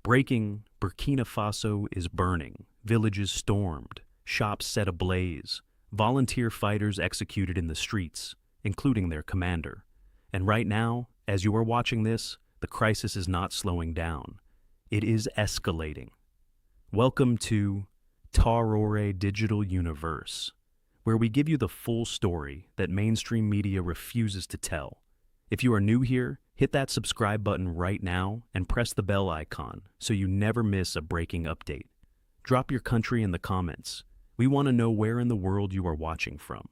Breaking, Burkina Faso is burning, villages stormed, shops set ablaze, volunteer fighters executed in the streets, including their commander. And right now, as you are watching this, the crisis is not slowing down. It is escalating. Welcome to TARORE Digital Universe, where we give you the full story that mainstream media refuses to tell. If you are new here, hit that subscribe button right now and press the bell icon so you never miss a breaking update. Drop your country in the comments. We want to know where in the world you are watching from.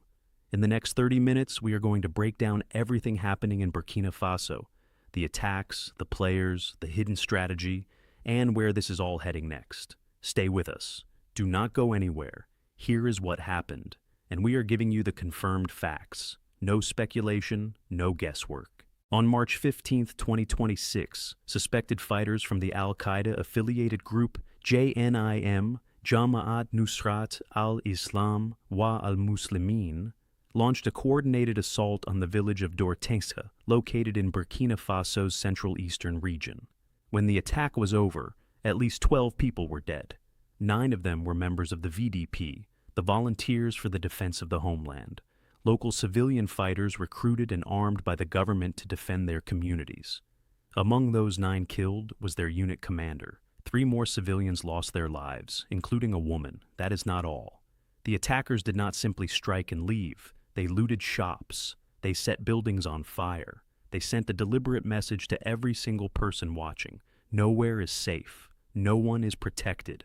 In the next 30 minutes, we are going to break down everything happening in Burkina Faso, the attacks, the players, the hidden strategy, and where this is all heading next. Stay with us. Do not go anywhere. Here is what happened, and we are giving you the confirmed facts. No speculation, no guesswork. On March 15, 2026, suspected fighters from the al-Qaeda-affiliated group JNIM, Jama'at Nusrat al-Islam wa al-Muslimin, launched a coordinated assault on the village of Dourtenga, located in Burkina Faso's central eastern region. When the attack was over, at least 12 people were dead. 9 of them were members of the VDP, the Volunteers for the Defense of the Homeland, local civilian fighters recruited and armed by the government to defend their communities. Among those 9 killed was their unit commander. 3 more civilians lost their lives, including a woman. That is not all. The attackers did not simply strike and leave. They looted shops. They set buildings on fire. They sent a deliberate message to every single person watching. Nowhere is safe. No one is protected.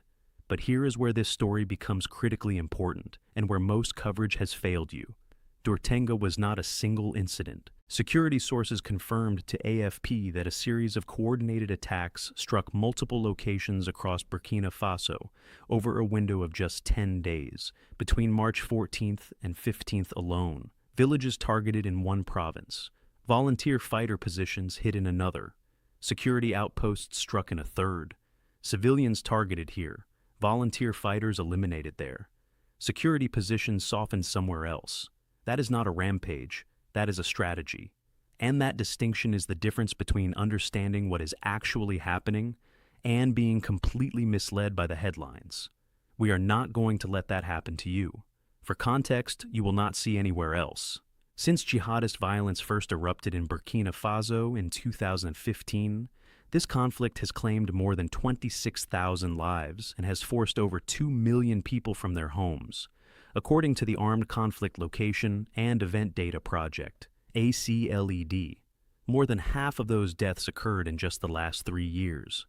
But here is where this story becomes critically important, and where most coverage has failed you. Dourtenga was not a single incident. Security sources confirmed to AFP that a series of coordinated attacks struck multiple locations across Burkina Faso over a window of just 10 days, between March 14th and 15th alone. Villages targeted in one province, volunteer fighter positions hit in another, security outposts struck in a third, civilians targeted here, volunteer fighters eliminated there, security positions softened somewhere else. That is not a rampage, that is a strategy. And that distinction is the difference between understanding what is actually happening and being completely misled by the headlines. We are not going to let that happen to you. For context, you will not see anywhere else. Since jihadist violence first erupted in Burkina Faso in 2015, this conflict has claimed more than 26,000 lives and has forced over 2 million people from their homes. According to the Armed Conflict Location and Event Data Project, ACLED, more than half of those deaths occurred in just the last 3 years.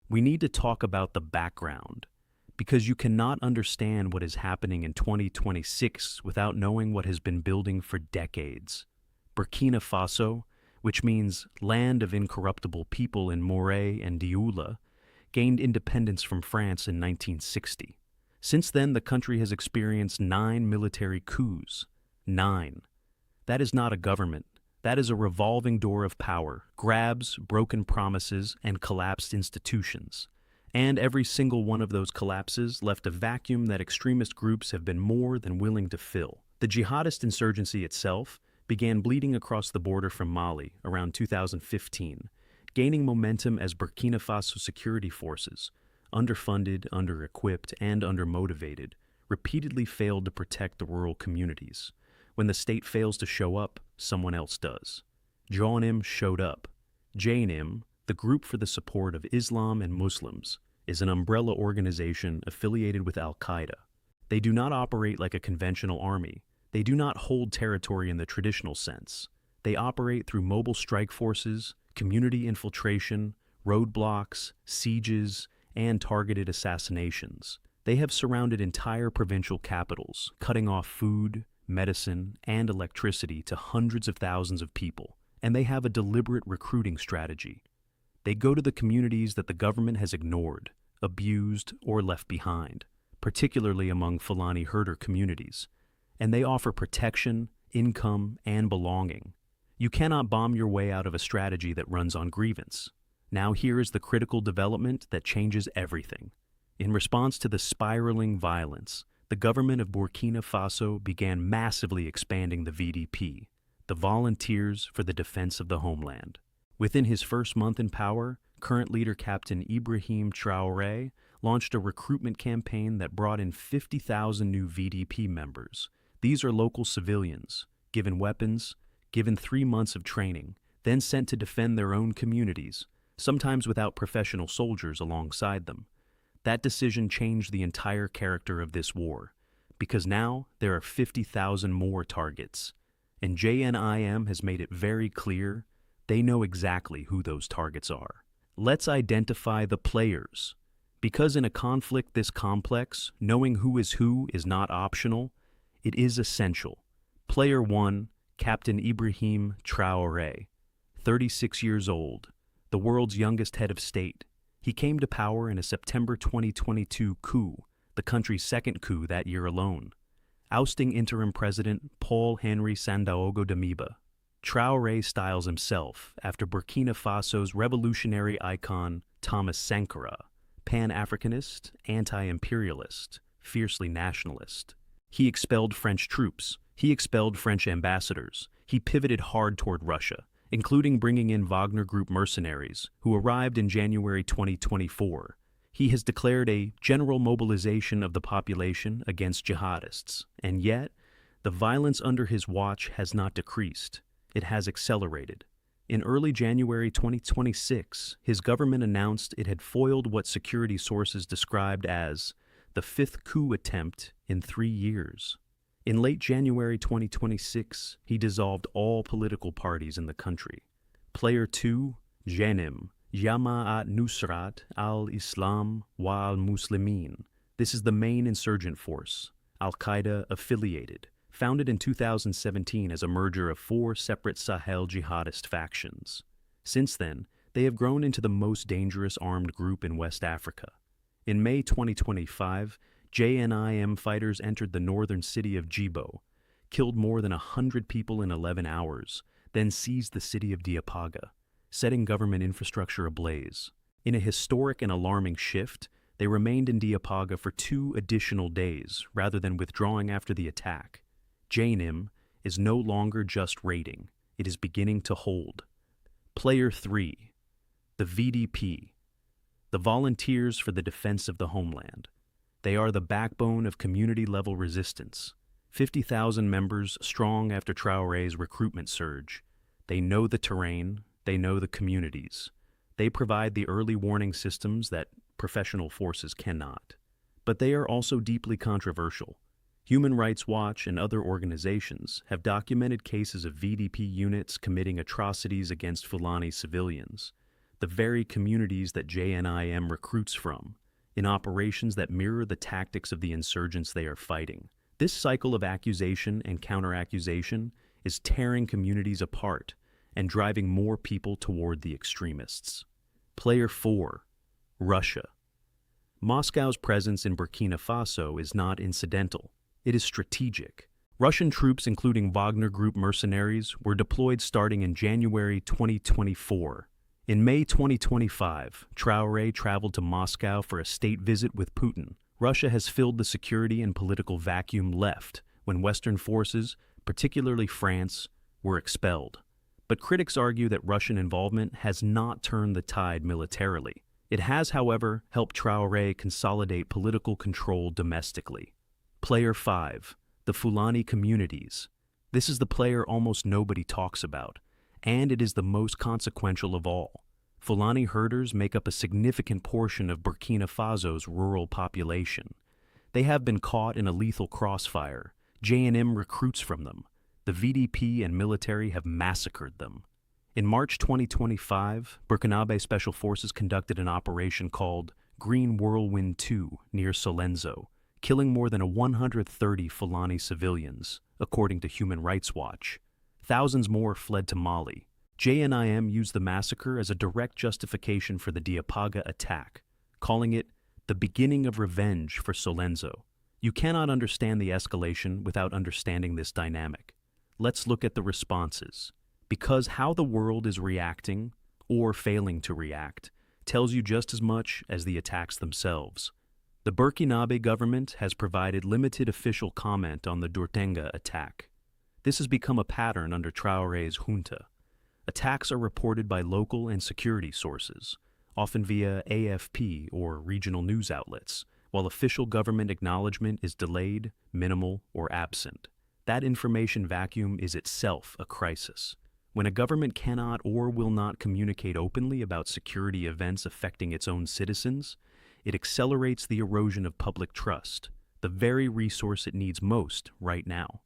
We need to talk about the background, because you cannot understand what is happening in 2026 without knowing what has been building for decades. Burkina Faso, which means land of incorruptible people in Moray and Dioula, gained independence from France in 1960. Since then, the country has experienced 9 military coups. 9. That is not a government. That is a revolving door of power, grabs, broken promises, and collapsed institutions. And every single one of those collapses left a vacuum that extremist groups have been more than willing to fill. The jihadist insurgency itself began bleeding across the border from Mali around 2015, gaining momentum as Burkina Faso security forces, underfunded, under-equipped, and under-motivated, repeatedly failed to protect the rural communities. When the state fails to show up, someone else does. JNIM showed up. JNIM, the Group for the Support of Islam and Muslims, is an umbrella organization affiliated with al-Qaeda. They do not operate like a conventional army. They do not hold territory in the traditional sense. They operate through mobile strike forces, community infiltration, roadblocks, sieges, and targeted assassinations. They have surrounded entire provincial capitals, cutting off food, medicine, and electricity to hundreds of thousands of people. And they have a deliberate recruiting strategy. They go to the communities that the government has ignored, abused, or left behind, particularly among Fulani herder communities. And they offer protection, income, and belonging. You cannot bomb your way out of a strategy that runs on grievance. Now here is the critical development that changes everything. In response to the spiraling violence, the government of Burkina Faso began massively expanding the VDP, the Volunteers for the Defense of the Homeland. Within his first month in power, current leader Captain Ibrahim Traoré launched a recruitment campaign that brought in 50,000 new VDP members. These are local civilians, given weapons, given 3 months of training, then sent to defend their own communities, sometimes without professional soldiers alongside them. That decision changed the entire character of this war, because now there are 50,000 more targets, and JNIM has made it very clear they know exactly who those targets are. Let's identify the players, because in a conflict this complex, knowing who is not optional, it is essential. Player 1, Captain Ibrahim Traoré, 36 years old, the world's youngest head of state. He came to power in a September 2022 coup, the country's second coup that year alone, ousting interim President Paul-Henri Sandaogo Damiba. Traoré styles himself after Burkina Faso's revolutionary icon Thomas Sankara, pan-Africanist, anti-imperialist, fiercely nationalist. He expelled French troops, he expelled French ambassadors, he pivoted hard toward Russia, including bringing in Wagner Group mercenaries, who arrived in January 2024. He has declared a general mobilization of the population against jihadists, and yet, the violence under his watch has not decreased. It has accelerated. In early January 2026, his government announced it had foiled what security sources described as the 5th coup attempt in 3 years. In late January 2026, he dissolved all political parties in the country. Player 2, JNIM, Jama'at Nusrat al-Islam wal-Muslimin. This is the main insurgent force, Al-Qaeda affiliated, founded in 2017 as a merger of 4 separate Sahel jihadist factions. Since then, they have grown into the most dangerous armed group in West Africa. In May 2025, JNIM fighters entered the northern city of Djibo, killed more than 100 people in 11 hours, then seized the city of Diapaga, setting government infrastructure ablaze. In a historic and alarming shift, they remained in Diapaga for 2 additional days rather than withdrawing after the attack. JNIM is no longer just raiding, it is beginning to hold. Player 3, the VDP, the Volunteers for the Defense of the Homeland. They are the backbone of community-level resistance, 50,000 members strong after Traoré's recruitment surge. They know the terrain, they know the communities. They provide the early warning systems that professional forces cannot. But they are also deeply controversial. Human Rights Watch and other organizations have documented cases of VDP units committing atrocities against Fulani civilians, the very communities that JNIM recruits from, in operations that mirror the tactics of the insurgents they are fighting. This cycle of accusation and counter-accusation is tearing communities apart and driving more people toward the extremists. Player 4, Russia. Moscow's presence in Burkina Faso is not incidental. It is strategic. Russian troops, including Wagner Group mercenaries, were deployed starting in January 2024. In May 2025, Traoré traveled to Moscow for a state visit with Putin. Russia has filled the security and political vacuum left when Western forces, particularly France, were expelled. But critics argue that Russian involvement has not turned the tide militarily. It has, however, helped Traoré consolidate political control domestically. Player 5, the Fulani communities. This is the player almost nobody talks about, and it is the most consequential of all. Fulani herders make up a significant portion of Burkina Faso's rural population. They have been caught in a lethal crossfire. JNIM recruits from them. The VDP and military have massacred them. In March 2025, Burkinabe Special Forces conducted an operation called Green Whirlwind 2 near Solenzo, killing more than 130 Fulani civilians, according to Human Rights Watch. Thousands more fled to Mali. JNIM used the massacre as a direct justification for the Diapaga attack, calling it the beginning of revenge for Solenzo. You cannot understand the escalation without understanding this dynamic. Let's look at the responses, because how the world is reacting, or failing to react, tells you just as much as the attacks themselves. The Burkinabe government has provided limited official comment on the Dourtenga attack. This has become a pattern under Traoré's junta. Attacks are reported by local and security sources, often via AFP or regional news outlets, while official government acknowledgement is delayed, minimal, or absent. That information vacuum is itself a crisis. When a government cannot or will not communicate openly about security events affecting its own citizens, it accelerates the erosion of public trust, the very resource it needs most right now.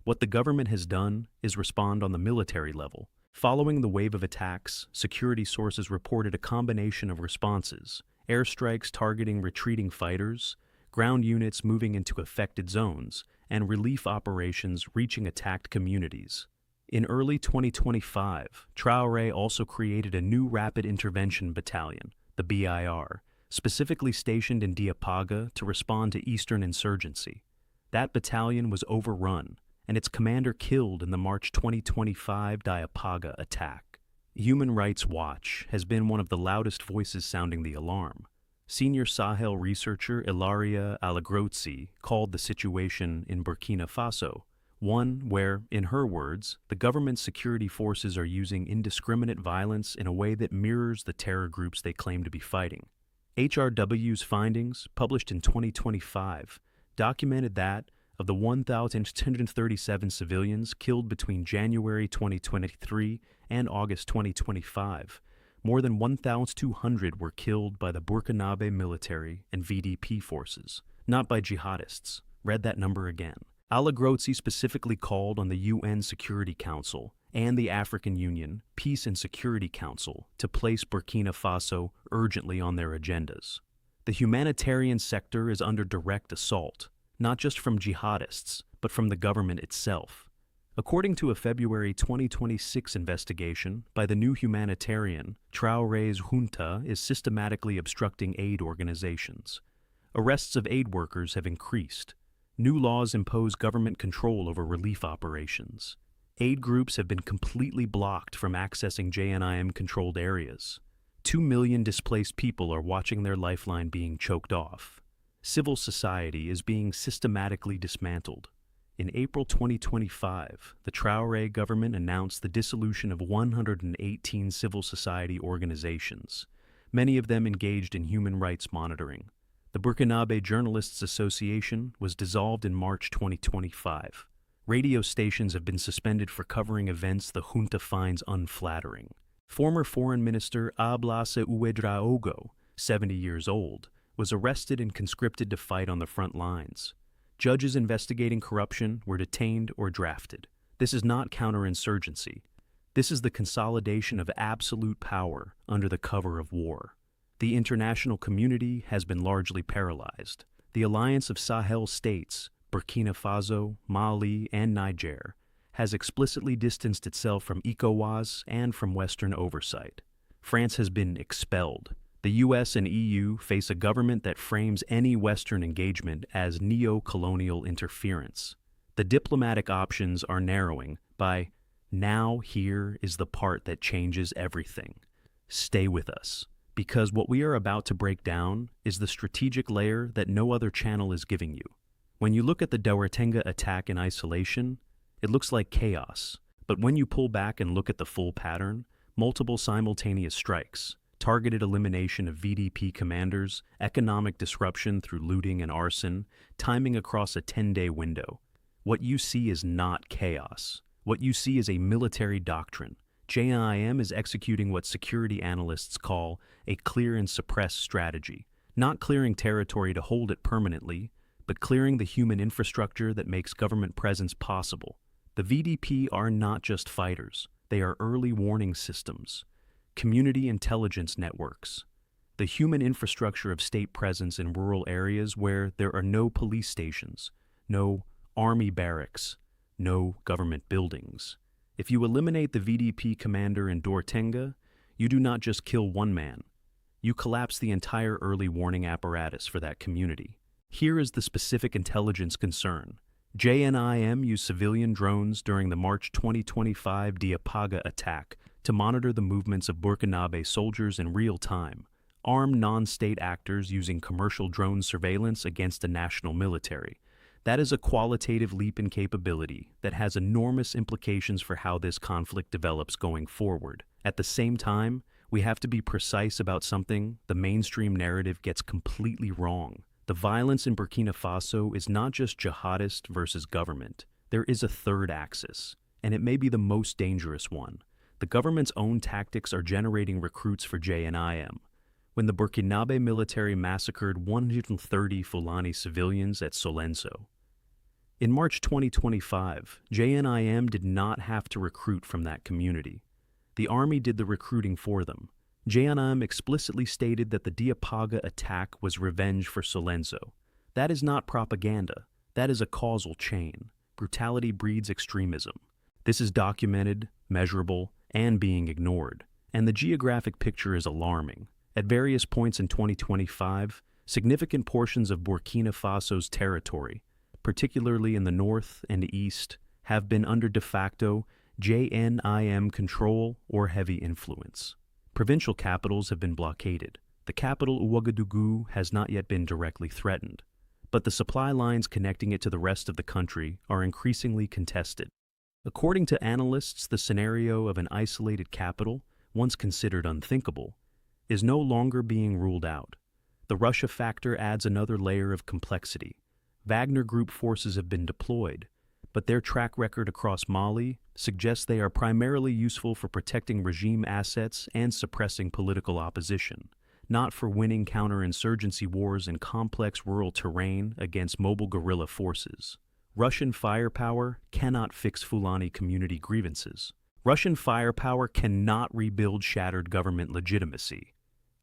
What the government has done is respond on the military level. Following the wave of attacks, security sources reported a combination of responses: airstrikes targeting retreating fighters, ground units moving into affected zones, and relief operations reaching attacked communities. In early 2025, Traoré also created a new Rapid Intervention Battalion, the BIR, specifically stationed in Dourtenga to respond to eastern insurgency. That battalion was overrun, and its commander killed in the March 2025 Dourtenga attack. Human Rights Watch has been one of the loudest voices sounding the alarm. Senior Sahel researcher Ilaria Alagrozzi called the situation in Burkina Faso one where, in her words, the government's security forces are using indiscriminate violence in a way that mirrors the terror groups they claim to be fighting. HRW's findings, published in 2025, documented that, of the 1,237 civilians killed between January 2023 and August 2025, more than 1,200 were killed by the Burkinabe military and VDP forces, not by jihadists. Read that number again. Alagrozzi specifically called on the UN Security Council and the African Union Peace and Security Council to place Burkina Faso urgently on their agendas. The humanitarian sector is under direct assault, not just from jihadists, but from the government itself. According to a February 2026 investigation by the new Humanitarian, Traoré's junta is systematically obstructing aid organizations. Arrests of aid workers have increased. New laws impose government control over relief operations. Aid groups have been completely blocked from accessing JNIM-controlled areas. 2 million displaced people are watching their lifeline being choked off. Civil society is being systematically dismantled. In April 2025, the Traoré government announced the dissolution of 118 civil society organizations, many of them engaged in human rights monitoring. The Burkinabe Journalists Association was dissolved in March 2025. Radio stations have been suspended for covering events the junta finds unflattering. Former Foreign Minister Ablase Ouedraogo, 70 years old, was arrested and conscripted to fight on the front lines. Judges investigating corruption were detained or drafted. This is not counterinsurgency. This is the consolidation of absolute power under the cover of war. The international community has been largely paralyzed. The alliance of Sahel states, Burkina Faso, Mali, and Niger, has explicitly distanced itself from ECOWAS and from Western oversight. France has been expelled. The US and EU face a government that frames any Western engagement as neo-colonial interference. The diplomatic options are narrowing by, now here is the part that changes everything. Stay with us, because what we are about to break down is the strategic layer that no other channel is giving you. When you look at the Dourtenga attack in isolation, it looks like chaos, but when you pull back and look at the full pattern, multiple simultaneous strikes, targeted elimination of VDP commanders, economic disruption through looting and arson, timing across a 10-day window. What you see is not chaos. What you see is a military doctrine. JNIM is executing what security analysts call a clear and suppress strategy, not clearing territory to hold it permanently, but clearing the human infrastructure that makes government presence possible. The VDP are not just fighters. They are early warning systems, community intelligence networks, the human infrastructure of state presence in rural areas where there are no police stations, no army barracks, no government buildings. If you eliminate the VDP commander in Dourtenga, you do not just kill one man. You collapse the entire early warning apparatus for that community. Here is the specific intelligence concern. JNIM used civilian drones during the March 2025 Dourtenga attack to monitor the movements of Burkinabe soldiers in real time, armed non-state actors using commercial drone surveillance against a national military. That is a qualitative leap in capability that has enormous implications for how this conflict develops going forward. At the same time, we have to be precise about something the mainstream narrative gets completely wrong. The violence in Burkina Faso is not just jihadist versus government. There is a third axis, and it may be the most dangerous one. The government's own tactics are generating recruits for JNIM. When the Burkinabe military massacred 130 Fulani civilians at Solenso. In March 2025, JNIM did not have to recruit from that community. The army did the recruiting for them. JNIM explicitly stated that the Diapaga attack was revenge for Solenso. That is not propaganda. That is a causal chain. Brutality breeds extremism. This is documented, measurable, and being ignored. And the geographic picture is alarming. At various points in 2025, significant portions of Burkina Faso's territory, particularly in the north and east, have been under de facto JNIM control or heavy influence. Provincial capitals have been blockaded. The capital, Ouagadougou, has not yet been directly threatened, but the supply lines connecting it to the rest of the country are increasingly contested. According to analysts, the scenario of an isolated capital, once considered unthinkable, is no longer being ruled out. The Russia factor adds another layer of complexity. Wagner Group forces have been deployed, but their track record across Mali suggests they are primarily useful for protecting regime assets and suppressing political opposition, not for winning counterinsurgency wars in complex rural terrain against mobile guerrilla forces. Russian firepower cannot fix Fulani community grievances. Russian firepower cannot rebuild shattered government legitimacy.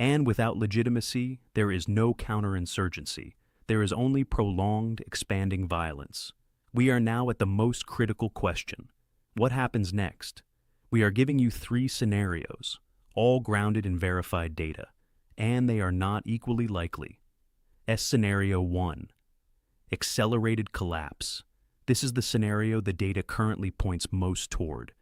And without legitimacy, there is no counterinsurgency. There is only prolonged, expanding violence. We are now at the most critical question. What happens next? We are giving you 3 scenarios, all grounded in verified data, and they are not equally likely. Scenario 1. Accelerated collapse. This is the scenario the data currently points most toward.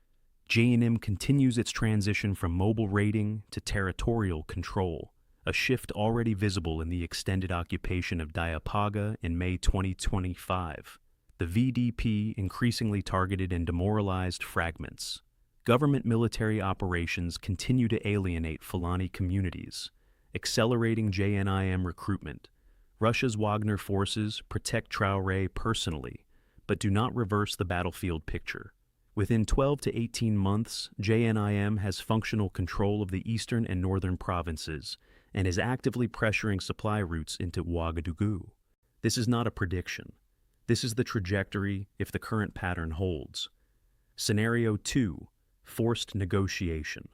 JNIM continues its transition from mobile raiding to territorial control, a shift already visible in the extended occupation of Diapaga in May 2025. The VDP increasingly targeted and demoralized fragments. Government military operations continue to alienate Fulani communities, accelerating JNIM recruitment. Russia's Wagner forces protect Traoré personally, but do not reverse the battlefield picture. Within 12 to 18 months, JNIM has functional control of the eastern and northern provinces and is actively pressuring supply routes into Ouagadougou. This is not a prediction. This is the trajectory if the current pattern holds. Scenario 2. Forced negotiation.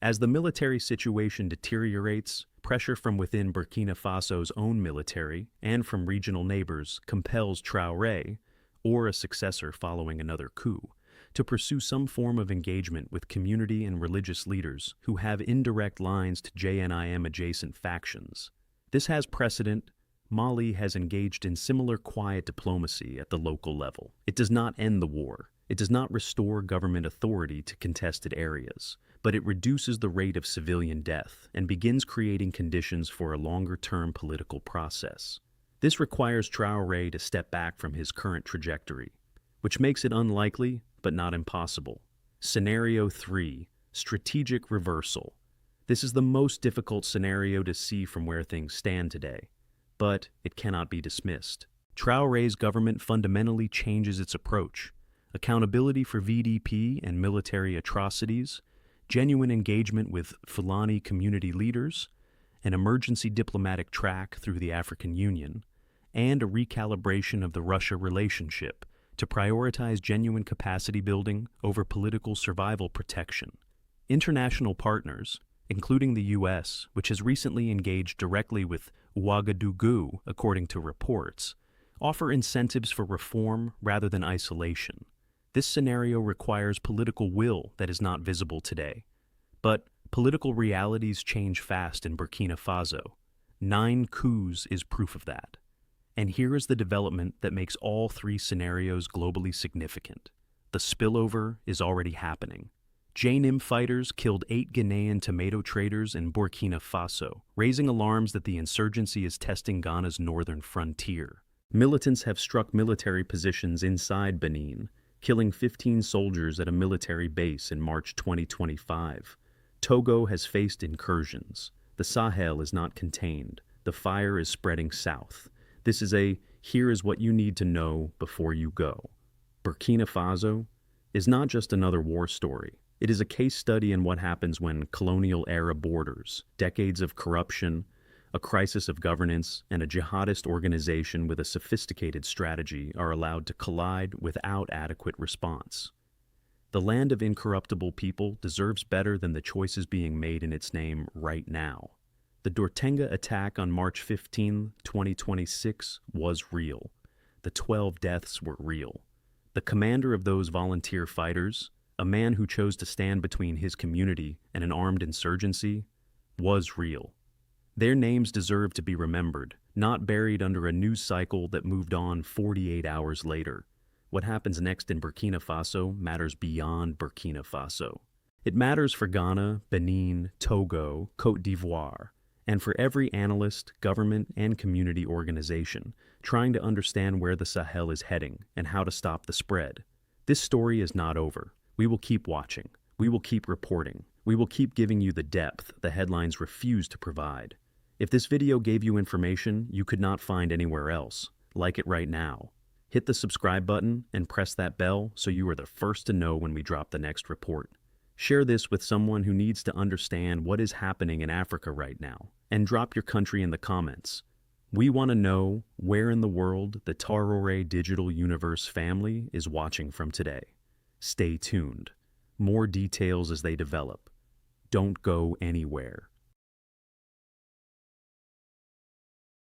As the military situation deteriorates, pressure from within Burkina Faso's own military and from regional neighbors compels Traoré, or a successor following another coup, to pursue some form of engagement with community and religious leaders who have indirect lines to JNIM-adjacent factions. This has precedent. Mali has engaged in similar quiet diplomacy at the local level. It does not end the war. It does not restore government authority to contested areas, but it reduces the rate of civilian death and begins creating conditions for a longer-term political process. This requires Traoré to step back from his current trajectory, which makes it unlikely but not impossible. Scenario 3. Strategic reversal. This is the most difficult scenario to see from where things stand today, but it cannot be dismissed. Traoré's government fundamentally changes its approach. Accountability for VDP and military atrocities, genuine engagement with Fulani community leaders, an emergency diplomatic track through the African Union, and a recalibration of the Russia relationship to prioritize genuine capacity building over political survival protection. International partners, including the U.S., which has recently engaged directly with Ouagadougou, according to reports, offer incentives for reform rather than isolation. This scenario requires political will that is not visible today. But political realities change fast in Burkina Faso. 9 coups is proof of that. And here is the development that makes all 3 scenarios globally significant. The spillover is already happening. JNIM fighters killed 8 Ghanaian tomato traders in Burkina Faso, raising alarms that the insurgency is testing Ghana's northern frontier. Militants have struck military positions inside Benin, killing 15 soldiers at a military base in March 2025. Togo has faced incursions. The Sahel is not contained. The fire is spreading south. This is a here is what you need to know before you go. Burkina Faso is not just another war story. It is a case study in what happens when colonial-era borders, decades of corruption, a crisis of governance, and a jihadist organization with a sophisticated strategy are allowed to collide without adequate response. The land of incorruptible people deserves better than the choices being made in its name right now. The Dourtenga attack on March 15, 2026 was real. The 12 deaths were real. The commander of those volunteer fighters, a man who chose to stand between his community and an armed insurgency, was real. Their names deserve to be remembered, not buried under a news cycle that moved on 48 hours later. What happens next in Burkina Faso matters beyond Burkina Faso. It matters for Ghana, Benin, Togo, Côte d'Ivoire, and for every analyst, government, and community organization trying to understand where the Sahel is heading and how to stop the spread. This story is not over. We will keep watching. We will keep reporting. We will keep giving you the depth the headlines refuse to provide. If this video gave you information you could not find anywhere else, like it right now. Hit the subscribe button and press that bell so you are the first to know when we drop the next report. Share this with someone who needs to understand what is happening in Africa right now, and drop your country in the comments. We want to know where in the world the TARORE Digital Universe family is watching from today. Stay tuned. More details as they develop. Don't go anywhere.